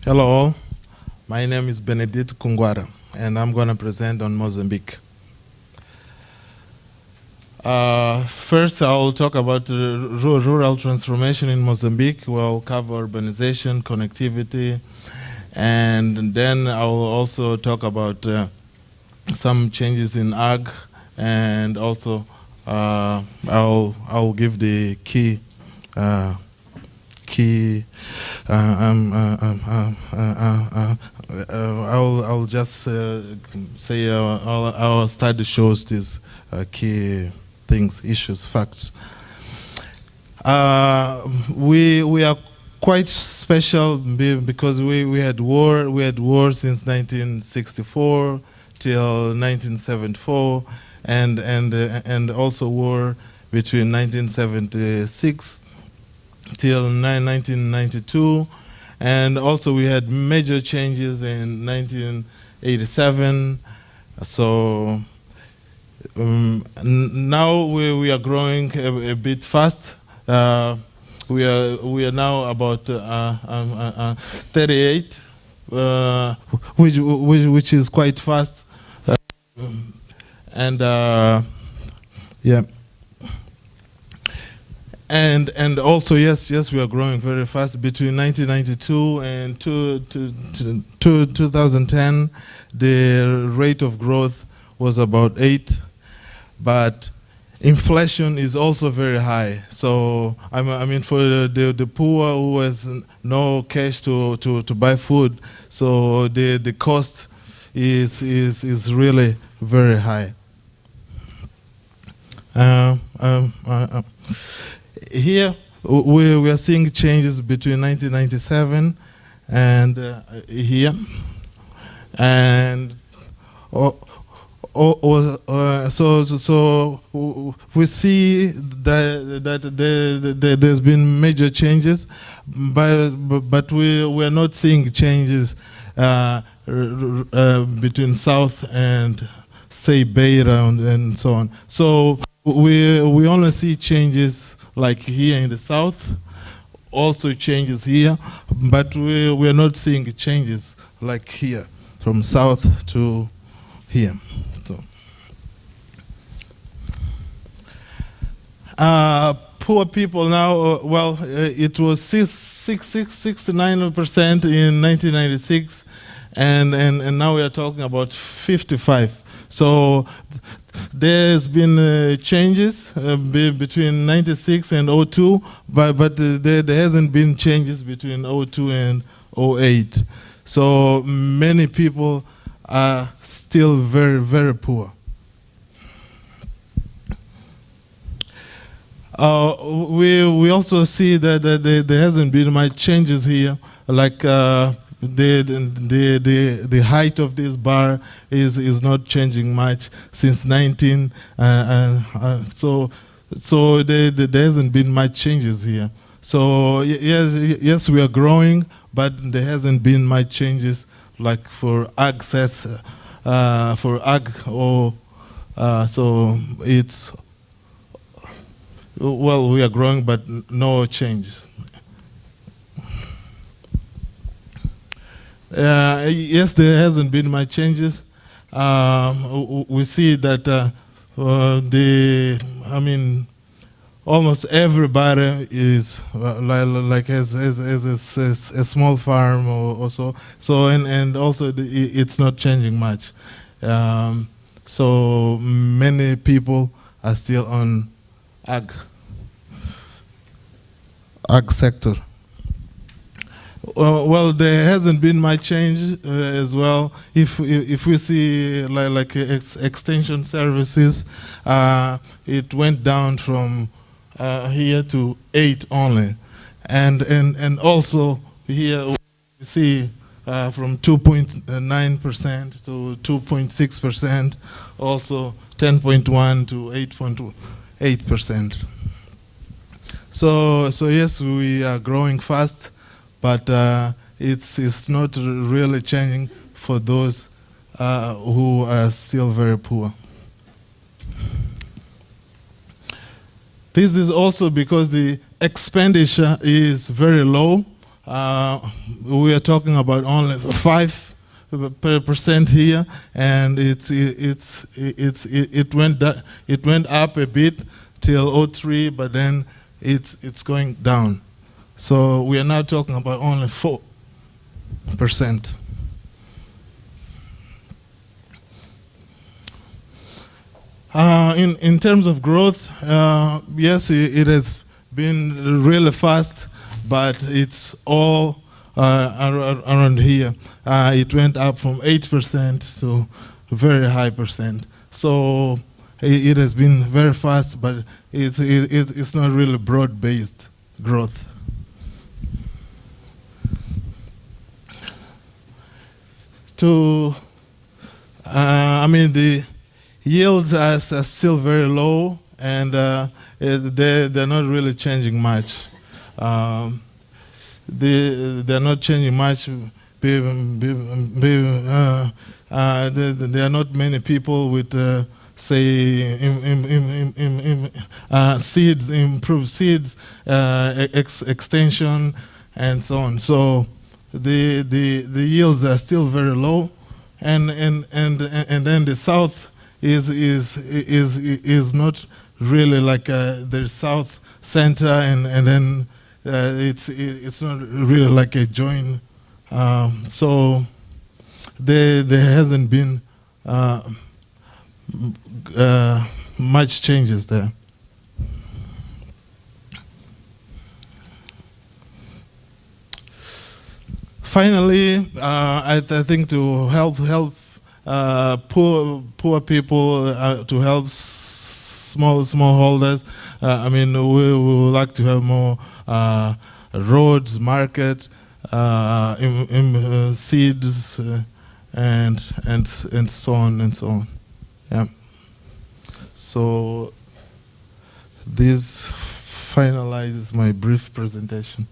Hello all, my name is Benedito Cunguara and I'm going to present on Mozambique. First, I'll talk about rural transformation in Mozambique. We'll cover urbanization, connectivity, and then I'll also talk about some changes in ag, and also I'll give the key I'll just say our study shows these key things, issues, facts. We are quite special because we had war. We had war since 1964 till 1974, and also war between 1976 till 1992, and also we had major changes in 1987. So now we are growing a bit fast. We are now about 38, which is quite fast, and yeah. And also yes, we are growing very fast. Between 1992 and 2010, the rate of growth was about 8, but inflation is also very high. So I mean, for the poor who has no cash to buy food, so the cost is really very high. Here we are seeing changes between 1997 and here, and so we see that there's been major changes, but we are not seeing changes between South and say Beira and so on. So we only see changes like here in the South, also changes here, but we are not seeing changes like here from South to here. So poor people now, well, it was 69% in 1996, and now we are talking about 55. So there's been changes between 96 and 02, but there hasn't been changes between 02 and 08. So many people are still very, very poor. We also see that there hasn't been much changes here, like the height of this bar is not changing much since 19. So there hasn't been much changes here. So yes, we are growing, but there hasn't been much changes like for ag sets, for ag, or so it's, well, we are growing, but no changes. Yes, there hasn't been much changes. We see that I mean, almost everybody is like has a small farm or so. So and also it's not changing much. So many people are still on ag sector. Well, there hasn't been much change as well. If we see like extension services, it went down from here to 8 only, and also here we see from 2.9% to 2.6%, also 10.1 to 8.8%. So yes, we are growing fast, but it's not really changing for those who are still very poor. This is also because the expenditure is very low. we are talking about only 5% here, and it went up a bit till 03, but then it's going down. So we are now talking about only 4%. In terms of growth, yes, it has been really fast, but it's all around here. It went up from 8% to a very high percent. So it has been very fast, but it's not really broad-based growth. The yields are still very low, and they're not really changing much. They're not changing much. There are not many people with, say, seeds, improved seeds, extension, and so on. So the yields are still very low, and then the south is not really like the south center, and then it's not really like a joint. So there hasn't been much changes there. Finally, I think to help poor people, to help smallholders. We would like to have more roads, market, seeds, and so on and so on. Yeah. So this finalizes my brief presentation.